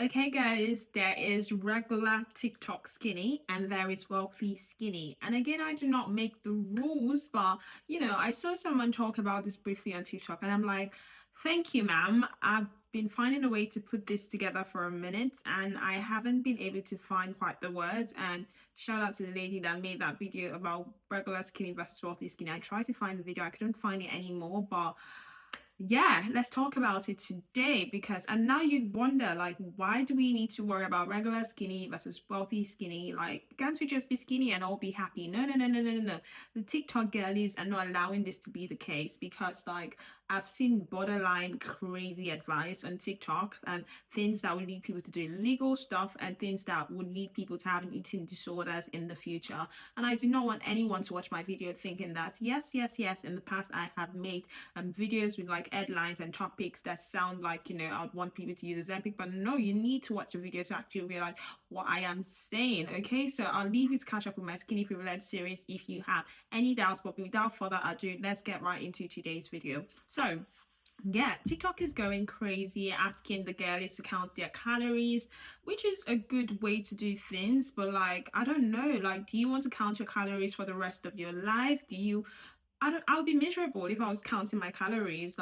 Okay, guys, there is regular TikTok skinny and there is wealthy skinny. And again, I do not make the rules, but I saw someone talk about this briefly on TikTok, and I'm like, thank you, ma'am. I've been finding a way to put this together for a minute, and I haven't been able to find quite the words. And shout out to the lady that made that video about regular skinny versus wealthy skinny. I tried to find the video, I couldn't find it anymore, but yeah, let's talk about it today because, and now you'd wonder, like, why do we need to worry about regular skinny versus wealthy skinny? Like, can't we just be skinny and all be happy? No, no, no, no, no, no, no. The TikTok girlies are not allowing this to be the case because, like, I've seen borderline crazy advice on TikTok and things that would lead people to do illegal stuff and things that would lead people to having eating disorders in the future. And I do not want anyone to watch my video thinking that, yes, yes, yes, in the past I have made videos with like headlines and topics that sound like, I'd want people to use Ozempic, but no, you need to watch the video to actually realize what I am saying. Okay, so I'll leave you to catch up with my skinny privilege series if you have any doubts, but without further ado, let's get right into today's video. So yeah, TikTok is going crazy, asking the girlies to count their calories, which is a good way to do things. But like, I don't know, like, do you want to count your calories for the rest of your life? I would be miserable if I was counting my calories,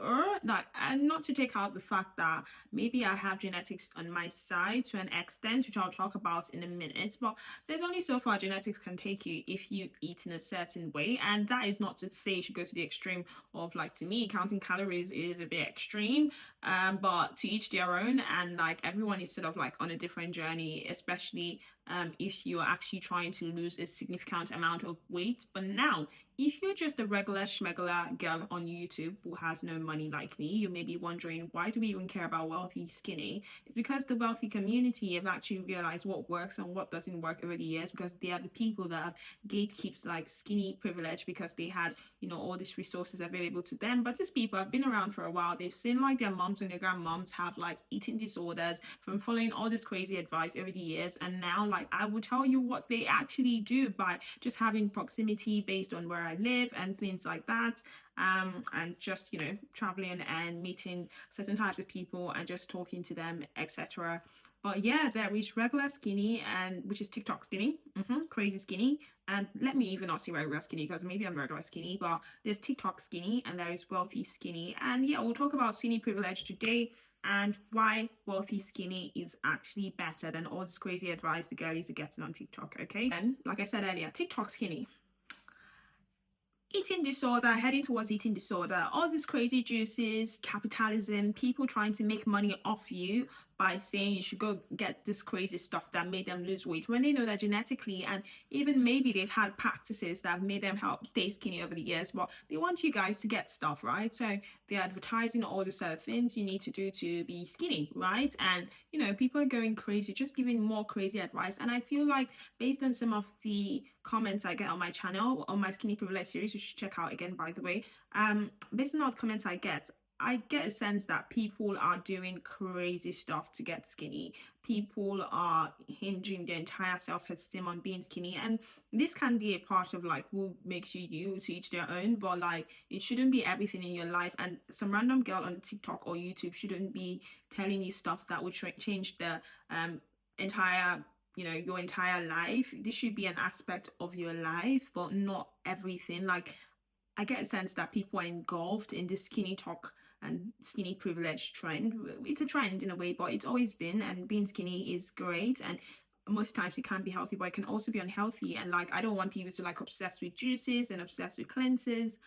and not to take out the fact that maybe I have genetics on my side to an extent, which I'll talk about in a minute. But there's only so far genetics can take you if you eat in a certain way, and that is not to say you should go to the extreme of, like, to me, counting calories is a bit extreme. But to each their own, and like everyone is sort of like on a different journey, especially if you're actually trying to lose a significant amount of weight. But now, if you're just a regular schmegular girl on YouTube who has no money like me, you may be wondering, why do we even care about wealthy skinny? It's because the wealthy community have actually realized what works and what doesn't work over the years, because they are the people that have gatekeeps like skinny privilege because they had, all these resources available to them. But these people have been around for a while. They've seen like their moms and their grandmoms have like eating disorders from following all this crazy advice over the years. And now, like, I will tell you what they actually do by just having proximity based on where I live and things like that. And just, traveling and meeting certain types of people and just talking to them, etc. But yeah, there is regular skinny, and which is TikTok skinny, crazy skinny. And let me even not say regular skinny because maybe I'm regular skinny, but there's TikTok skinny and there is wealthy skinny. And yeah, we'll talk about skinny privilege today and why wealthy skinny is actually better than all this crazy advice the girlies are getting on TikTok. Okay, and like I said earlier, TikTok skinny, eating disorder, heading towards eating disorder, all these crazy juices, capitalism, people trying to make money off you by saying you should go get this crazy stuff that made them lose weight when they know that genetically, and even maybe they've had practices that have made them help stay skinny over the years, but they want you guys to get stuff, right? So they're advertising all the sort of things you need to do to be skinny, right? And people are going crazy, just giving more crazy advice. And I feel like, based on some of the comments I get on my channel, on my skinny privilege series, you should check out again, by the way, based on all the comments I get a sense that people are doing crazy stuff to get skinny. People are hinging their entire self-esteem on being skinny. And this can be a part of like who makes you you, to each their own, but like it shouldn't be everything in your life. And some random girl on TikTok or YouTube shouldn't be telling you stuff that would change the entire your entire life. This should be an aspect of your life, but not everything. Like, I get a sense that people are engulfed in this skinny talk and skinny privilege trend. It's a trend in a way, but it's always been, and being skinny is great. And most times it can be healthy, but it can also be unhealthy. And like, I don't want people to like obsess with juices and obsess with cleanses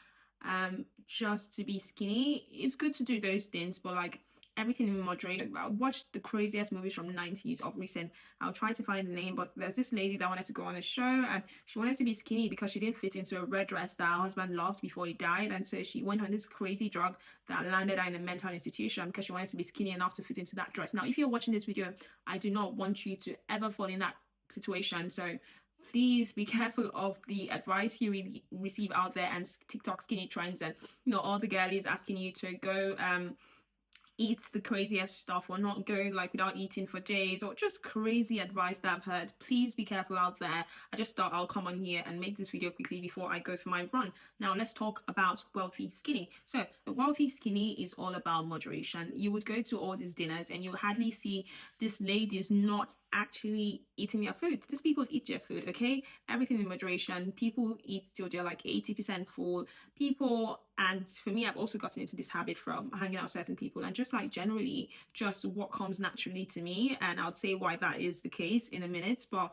just to be skinny. It's good to do those things, but like everything in moderation. I watched the craziest movies from the 90s of recent. I'll try to find the name, but there's this lady that wanted to go on a show and she wanted to be skinny because she didn't fit into a red dress that her husband loved before he died. And so she went on this crazy drug that landed her in a mental institution because she wanted to be skinny enough to fit into that dress. Now, if you're watching this video, I do not want you to ever fall in that situation. So please be careful of the advice you receive out there and TikTok skinny trends, and all the girlies asking you to go eat the craziest stuff or not go like without eating for days, or just crazy advice that I've heard. Please be careful out there. I just thought I'll come on here and make this video quickly before I go for my run. Now let's talk about wealthy skinny. So the wealthy skinny is all about moderation. You would go to all these dinners and you hardly see this ladies not actually eating their food. These people eat their food, okay? Everything in moderation. People eat till they're like 80% full. People, and for me, I've also gotten into this habit from hanging out with certain people and just like generally just what comes naturally to me. And I'll say why that is the case in a minute. But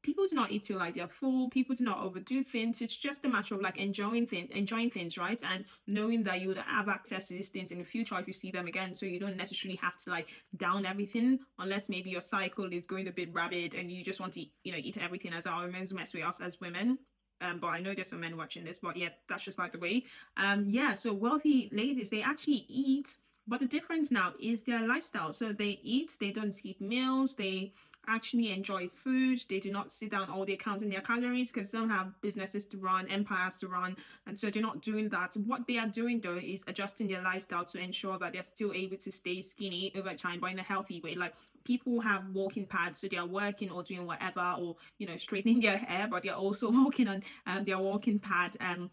people do not eat till like they're full. People do not overdo things. It's just a matter of like enjoying things, right? And knowing that you would have access to these things in the future if you see them again. So you don't necessarily have to like down everything, unless maybe your cycle is going a bit rabid and you just want to, eat everything, as our hormones mess with us as women. But I know there's some men watching this, but yeah, that's just like the way. Yeah, so wealthy ladies, they actually eat, but the difference now is their lifestyle. So they eat, they don't skip meals, they actually enjoy food, they do not sit down all day counting their calories, because some have businesses to run, empires to run, and so they're not doing that. What they are doing though is adjusting their lifestyle to ensure that they're still able to stay skinny over time, but in a healthy way. Like people have walking pads, so they're working or doing whatever, or straightening their hair, but they're also walking on their walking pad and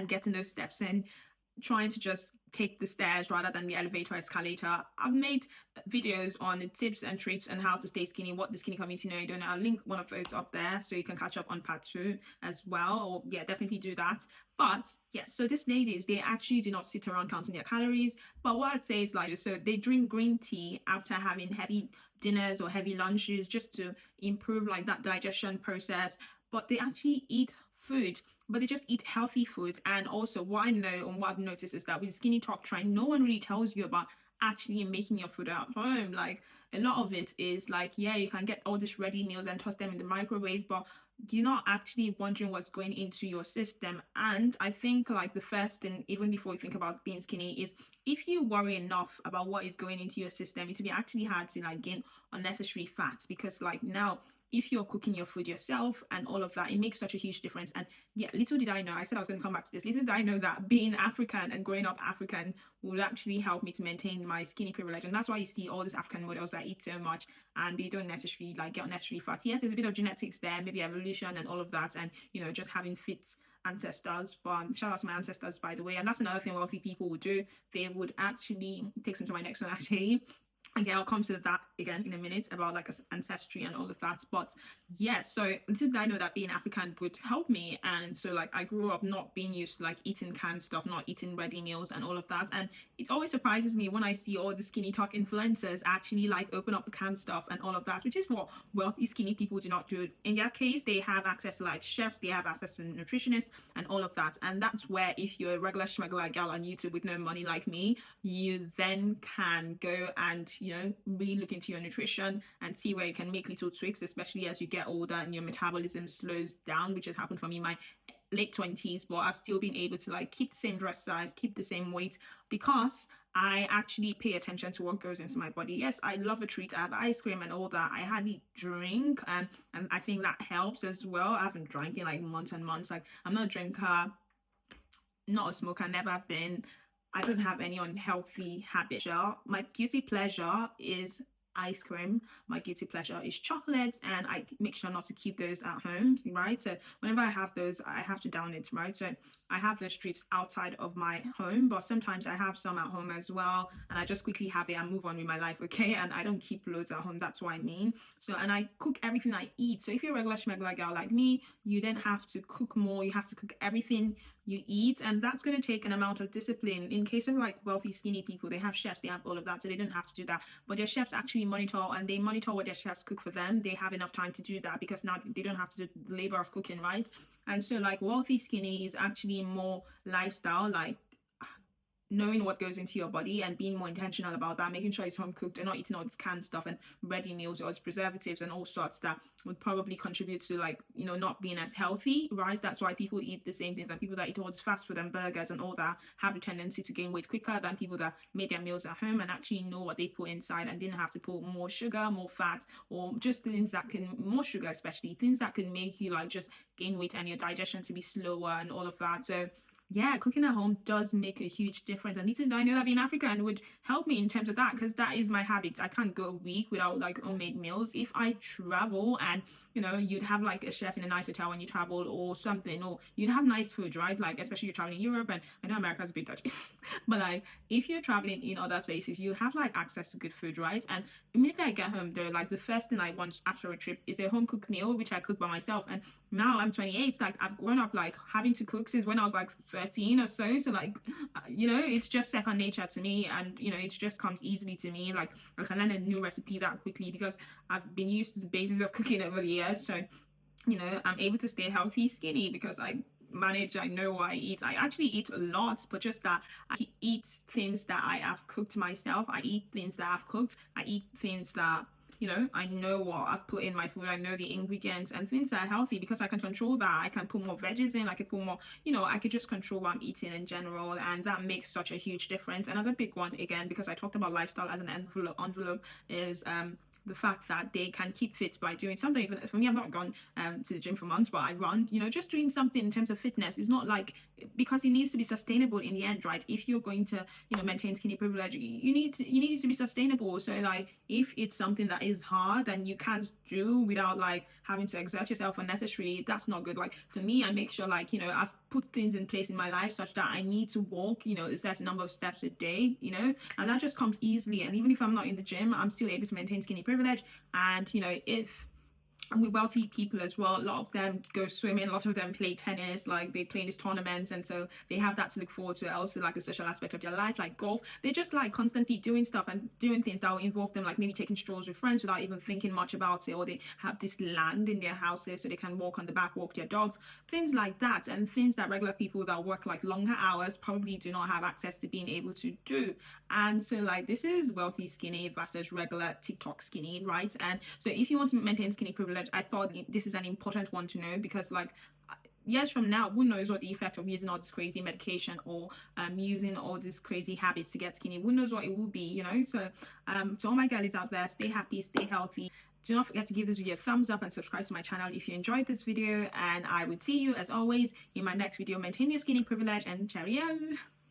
getting those steps in, trying to just take the stairs rather than the elevator escalator. I've made videos on the tips and tricks and how to stay skinny, what the skinny community know. Don't know. I'll link one of those up there so you can catch up on part 2 as well. Or yeah, definitely do that. But yes, so these ladies, they actually do not sit around counting their calories. But what I'd say is like, so they drink green tea after having heavy dinners or heavy lunches just to improve like that digestion process. But they actually eat food, but they just eat healthy food. And also what I know and what I've noticed is that with Skinny Talk Trend, no one really tells you about actually making your food at home. Like a lot of it is like, yeah, you can get all these ready meals and toss them in the microwave, but you're not actually wondering what's going into your system. And I think like the first thing, even before you think about being skinny, is if you worry enough about what is going into your system, it will be actually hard to like gain unnecessary fats, because like now if you're cooking your food yourself and all of that, it makes such a huge difference. And yeah, little did I know, I said I was going to come back to this, little did I know that being African and growing up African would actually help me to maintain my skinny privilege. And that's why you see all these African models that eat so much and they don't necessarily like get unnecessarily fat. Yes, there's a bit of genetics there, maybe evolution and all of that, and just having fit ancestors. But shout out to my ancestors, by the way. And that's another thing wealthy people would do. They would actually, takes me to my next one actually. Okay, I'll come to that again in a minute about like ancestry and all of that. But yeah, so did I know that being African would help me? And so like I grew up not being used to like eating canned stuff, not eating ready meals and all of that. And it always surprises me when I see all the Skinny Talk influencers actually like open up the canned stuff and all of that, which is what wealthy skinny people do not do. In their case, they have access to like chefs, they have access to nutritionists and all of that. And that's where if you're a regular schmegular gal on YouTube with no money like me, you then can go and really look into your nutrition and see where you can make little tweaks, especially as you get older and your metabolism slows down, which has happened for me in my late 20s, but I've still been able to like keep the same dress size, keep the same weight, because I actually pay attention to what goes into my body. Yes, I love a treat. I have ice cream and all that. I hardly drink, and I think that helps as well. I haven't drank in like months and months. Like I'm not a drinker, not a smoker, never have been. I don't have any unhealthy habits. My guilty pleasure is ice cream. My guilty pleasure is chocolate, and I make sure not to keep those at home, right? So whenever I have those, I have to down it, right? So I have those treats outside of my home, but sometimes I have some at home as well, and I just quickly have it and move on with my life, okay? And I don't keep loads at home, that's what I mean. So, and I cook everything I eat. So if you're a regular schmegular girl like me, you then have to cook more. You have to cook everything you eat, and that's going to take an amount of discipline. In case of like wealthy skinny people, they have chefs, they have all of that, so they don't have to do that, but their chefs actually monitor, and they monitor what their chefs cook for them. They have enough time to do that because now they don't have to do the labor of cooking, right? And so like wealthy skinny is actually more lifestyle, like knowing what goes into your body and being more intentional about that, making sure it's home cooked and not eating all this canned stuff and ready meals or its preservatives and all sorts that would probably contribute to like not being as healthy, right? That's why people eat the same things, and people that eat all this fast food and burgers and all that have a tendency to gain weight quicker than people that made their meals at home and actually know what they put inside and didn't have to put more sugar, more fat, or just things that can, more sugar especially, things that can make you like just gain weight and your digestion to be slower and all of that. So yeah, cooking at home does make a huge difference. I need to I know that being African would help me in terms of that, because that is my habit. I can't go a week without like homemade meals. If I travel and you'd have like a chef in a nice hotel when you travel or something, or you'd have nice food, right? Like especially you're traveling in Europe, and I know America's a bit dodgy, but like if you're traveling in other places, you have like access to good food, right? And immediately I get home, though, like the first thing I want after a trip is a home cooked meal, which I cook by myself. And now I'm 28, like I've grown up like having to cook since when I was like 13 or so. So like, it's just second nature to me, and it just comes easily to me. Like I can learn a new recipe that quickly because I've been used to the basis of cooking over the years. So I'm able to stay healthy, skinny, because I know what I eat. I actually eat a lot, but just that I eat things that I have cooked myself. I eat things that I've cooked. I eat things that I know what I've put in my food. I know the ingredients and things that are healthy, because I can control that. I can put more veggies in. I can put more, I could just control what I'm eating in general. And that makes such a huge difference. Another big one, again, because I talked about lifestyle as an envelope is the fact that they can keep fit by doing something. Even for me, I've not gone to the gym for months, but I run. Just doing something in terms of fitness is not like, because it needs to be sustainable in the end, right? If you're going to maintain skinny privilege, you need to be sustainable. So like if it's something that is hard and you can't do without like having to exert yourself unnecessarily, that's not good. Like for me, I make sure like I've put things in place in my life such that I need to walk a certain number of steps a day, and that just comes easily. And even if I'm not in the gym, I'm still able to maintain skinny privilege. And if and with wealthy people as well, a lot of them go swimming, a lot of them play tennis, like they play in these tournaments, and so they have that to look forward to. Also like a social aspect of their life, like golf. They just like constantly doing stuff and doing things that will involve them, like maybe taking strolls with friends without even thinking much about it. Or they have this land in their houses so they can walk on the back, walk their dogs, things like that. And things that regular people that work like longer hours probably do not have access to being able to do. And so like this is wealthy skinny versus regular TikTok skinny, right? And so if you want to maintain skinny privilege, I thought this is an important one to know, because like years from now, who knows what the effect of using all this crazy medication, or using all these crazy habits to get skinny, who knows what it will be. So to all my girlies out there, stay happy, stay healthy. Do not forget to give this video a thumbs up and subscribe to my channel if you enjoyed this video, and I would see you as always in my next video. Maintain your skinny privilege, and cheerio.